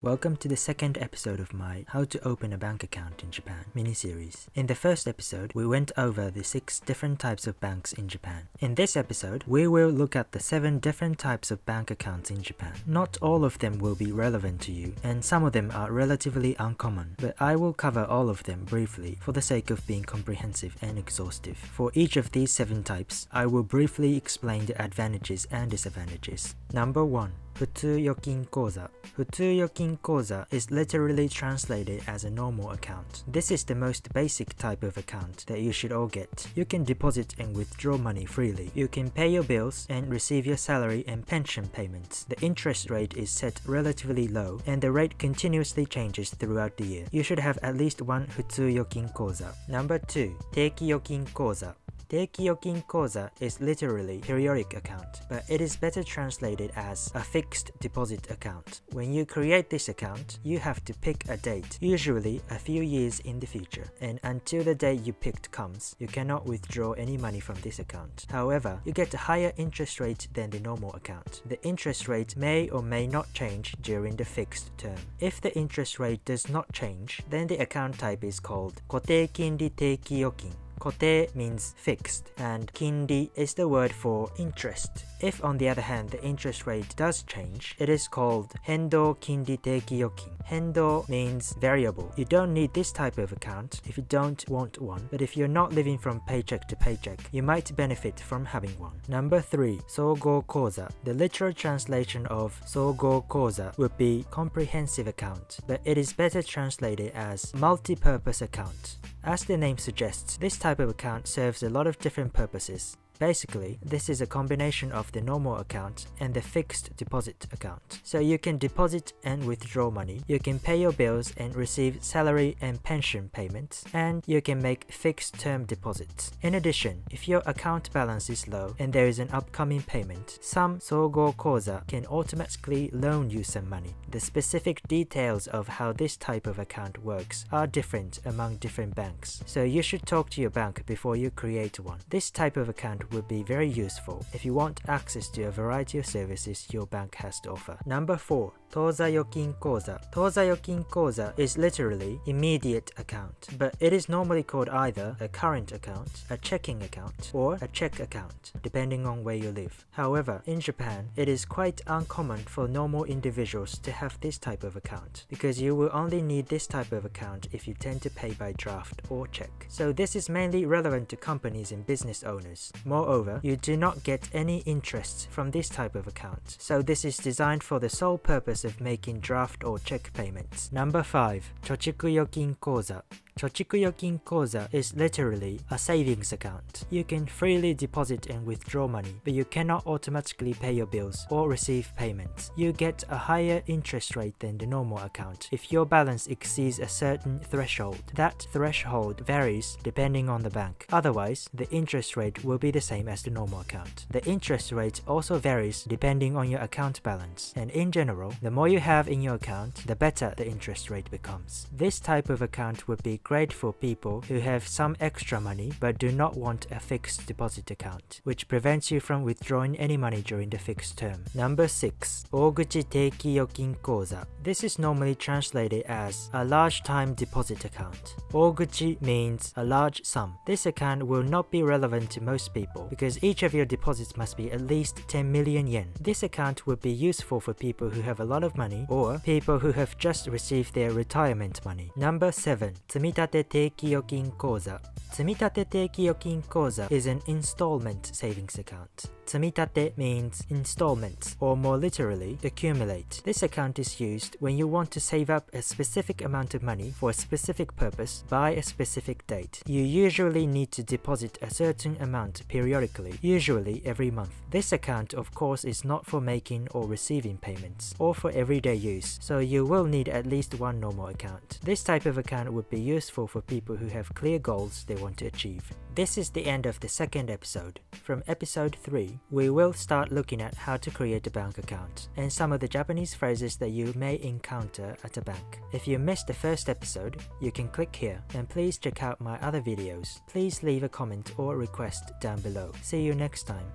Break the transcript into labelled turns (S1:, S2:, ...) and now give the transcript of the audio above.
S1: Welcome to the second episode of my How to Open a Bank Account in Japan mini-series. In the first episode, we went over the 6 different types of banks in Japan. In this episode, we will look at the 7 different types of bank accounts in Japan. Not all of them will be relevant to you, and some of them are relatively uncommon, but I will cover all of them briefly for the sake of being comprehensive and exhaustive. For each of these 7 types, I will briefly explain the advantages and disadvantages. Number 1. Futsu Yokin Koza. Futsu Yokin Koza is literally translated as a normal account. This is the most basic type of account that you should all get. You can deposit and withdraw money freely. You can pay your bills and receive your salary and pension payments. The interest rate is set relatively low and the rate continuously changes throughout the year. You should have at least one Futsu Yokin Koza. Number 2. Teiki Yokin Koza. Teiki Yokin Koza is literally periodic account, but it is better translated as a fixed deposit account. When you create this account, you have to pick a date, usually a few years in the future, and until the day you picked comes, you cannot withdraw any money from this account. However, you get a higher interest rate than the normal account. The interest rate may or may not change during the fixed term. If the interest rate does not change, then the account type is called Kote Kinri Teiki Yokin. Kote means fixed, and kinri is the word for interest. If on the other hand the interest rate does change, it is called Hendo Kinri Teiki Yokin. Hendo means variable. You don't need this type of account if you don't want one, but if you're not living from paycheck to paycheck, you might benefit from having one. Number 3. Sogo Koza. The literal translation of Sogo Koza would be comprehensive account, but it is better translated as multi-purpose account. As the name suggests, this type of account serves a lot of different purposes. Basically, this is a combination of the normal account and the fixed deposit account. So you can deposit and withdraw money, you can pay your bills and receive salary and pension payments, and you can make fixed term deposits. In addition, if your account balance is low and there is an upcoming payment, some Sogo Koza can automatically loan you some money. The specific details of how this type of account works are different among different banks, so you should talk to your bank before you create one. This type of account would be very useful if you want access to a variety of services your bank has to offer. Number 4. Koza Yokin Koza. Koza Yokin Koza is literally immediate account, but it is normally called either a current account, a checking account, or a check account, depending on where you live. However, in Japan, it is quite uncommon for normal individuals to have this type of account, because you will only need this type of account if you tend to pay by draft or check. So this is mainly relevant to companies and business owners. Moreover, you do not get any interest from this type of account, so this is designed for the sole purpose of making draft or check payments. Number 5. Chochiku Yokin Koza. Chochiku Yokin Koza is literally a savings account. You can freely deposit and withdraw money, but you cannot automatically pay your bills or receive payments. You get a higher interest rate than the normal account if your balance exceeds a certain threshold. That threshold varies depending on the bank. Otherwise, the interest rate will be the same as the normal account. The interest rate also varies depending on your account balance, and in general, the more you have in your account, the better the interest rate becomes. This type of account would be great for people who have some extra money but do not want a fixed deposit account, which prevents you from withdrawing any money during the fixed term. Number 6. Oguchi Teiki Yokin Koza. This is normally translated as a large time deposit account. Oguchi means a large sum. This account will not be relevant to most people because each of your deposits must be at least 10 million yen. This account would be useful for people who have a lot of money or people who have just received their retirement money. Number 7. Tsumitate Teiki Yokin Koza. Tsumitate Teiki Yokin Koza is an installment savings account. Tsumitate means installments, or more literally, accumulate. This account is used when you want to save up a specific amount of money for a specific purpose by a specific date. You usually need to deposit a certain amount periodically, usually every month. This account, of course, is not for making or receiving payments, or for everyday use, so you will need at least one normal account. This type of account would be useful for people who have clear goals they want to achieve. This is the end of the second episode. From episode 3, we will start looking at how to create a bank account and some of the Japanese phrases that you may encounter at a bank. If you missed the first episode, you can click here and please check out my other videos. Please leave a comment or request down below. See you next time.